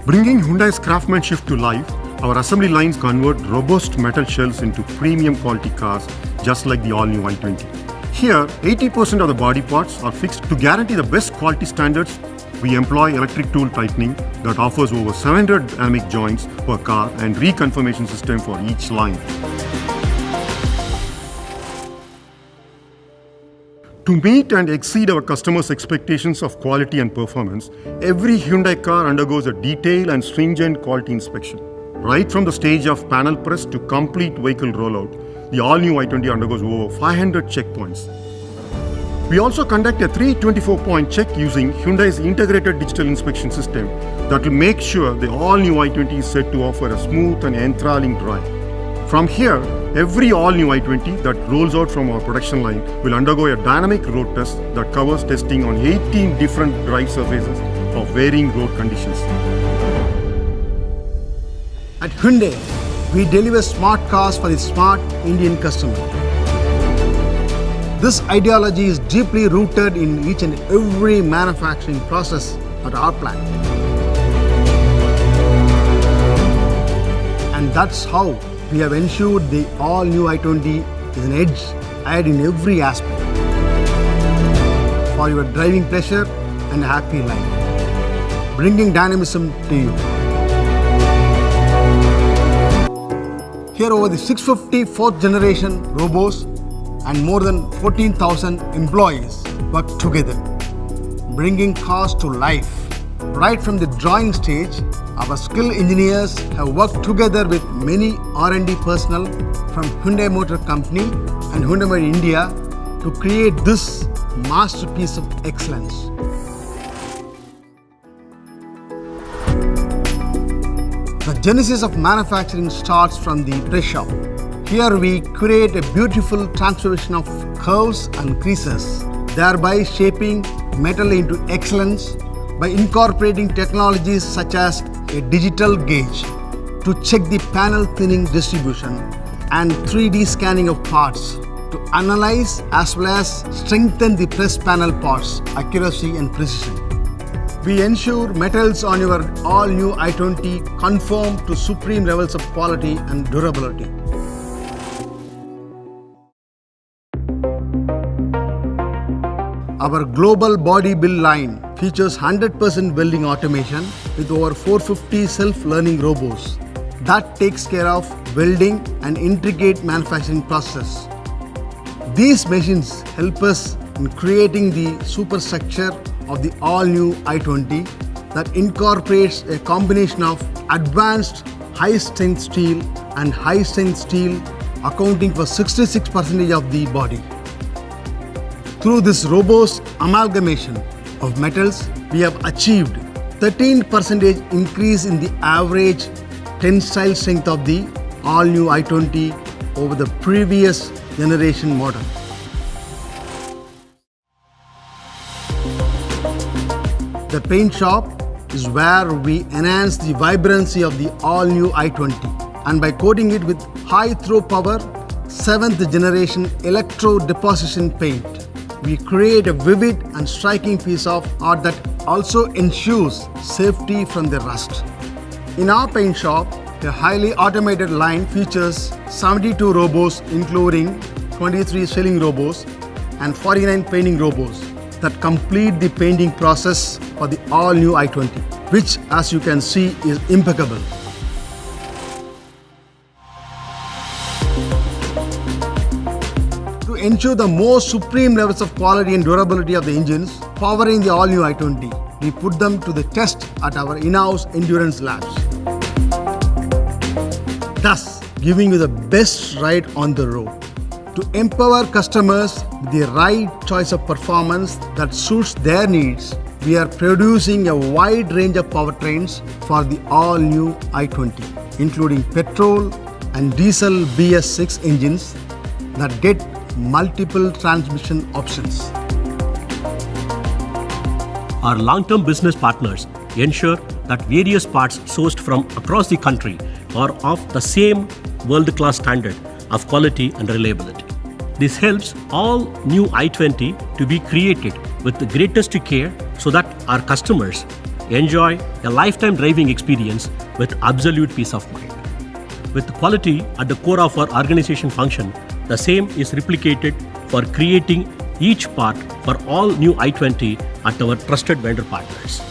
Bringing Hyundai's craftsmanship to life, our assembly lines convert robust metal shells into premium quality cars, just like the all-new i20. Here, 80% of the body parts are fixed. To guarantee the best quality standards, we employ electric tool tightening that offers over 700 dynamic joints per car and reconfirmation system for each line. To meet and exceed our customers' expectations of quality and performance, every Hyundai car undergoes a detailed and stringent quality inspection. Right from the stage of panel press to complete vehicle rollout, the all-new i20 undergoes over 500 checkpoints. We also conduct a 324-point check using Hyundai's integrated digital inspection system that will make sure the all-new i20 is set to offer a smooth and enthralling drive. From here, every all-new i20 that rolls out from our production line will undergo a dynamic road test that covers testing on 18 different drive surfaces of varying road conditions. At Hyundai, we deliver smart cars for the smart Indian customer. This ideology is deeply rooted in each and every manufacturing process at our plant. And that's how we have ensured the all-new i20 is an edge ahead in every aspect for your driving pleasure and a happy life, bringing dynamism to you. Here over the 650 fourth generation robos and more than 14,000 employees work together, bringing cars to life. Right from the drawing stage, our skilled engineers have worked together with many R&D personnel from Hyundai Motor Company and Hyundai Motor India to create this masterpiece of excellence. The genesis of manufacturing starts from the press shop. Here we create a beautiful transformation of curves and creases, thereby shaping metal into excellence by incorporating technologies such as a digital gauge to check the panel thinning distribution and 3D scanning of parts to analyze as well as strengthen the press panel parts accuracy and precision. We ensure metals on your all-new i20 conform to supreme levels of quality and durability. Our global body build line features 100% welding automation with over 450 self-learning robots that takes care of welding and intricate manufacturing process. These machines help us in creating the superstructure of the all-new i20 that incorporates a combination of advanced high-strength steel and high-strength steel accounting for 66% of the body. Through this robust amalgamation of metals, we have achieved 13% increase in the average tensile strength of the all-new i20 over the previous generation model. The paint shop is where we enhance the vibrancy of the all-new i20, and by coating it with high throw power 7th generation electro deposition paint, we create a vivid and striking piece of art that also ensures safety from the rust. In our paint shop, a highly automated line features 72 robots including 23 shelling robots and 49 painting robots that complete the painting process for the all-new i20, which as you can see is impeccable. To ensure the most supreme levels of quality and durability of the engines powering the all-new i20, we put them to the test at our in-house endurance labs, thus giving you the best ride on the road. To empower customers with the right choice of performance that suits their needs, we are producing a wide range of powertrains for the all-new i20, including petrol and diesel BS6 engines that get multiple transmission options. Our long-term business partners ensure that various parts sourced from across the country are of the same world-class standard of quality and reliability. This helps all new i20 to be created with the greatest care so that our customers Enjoy a lifetime driving experience with absolute peace of mind. With quality at the core of our organization function, the same is replicated for creating each part for all new i20 at our trusted vendor partners.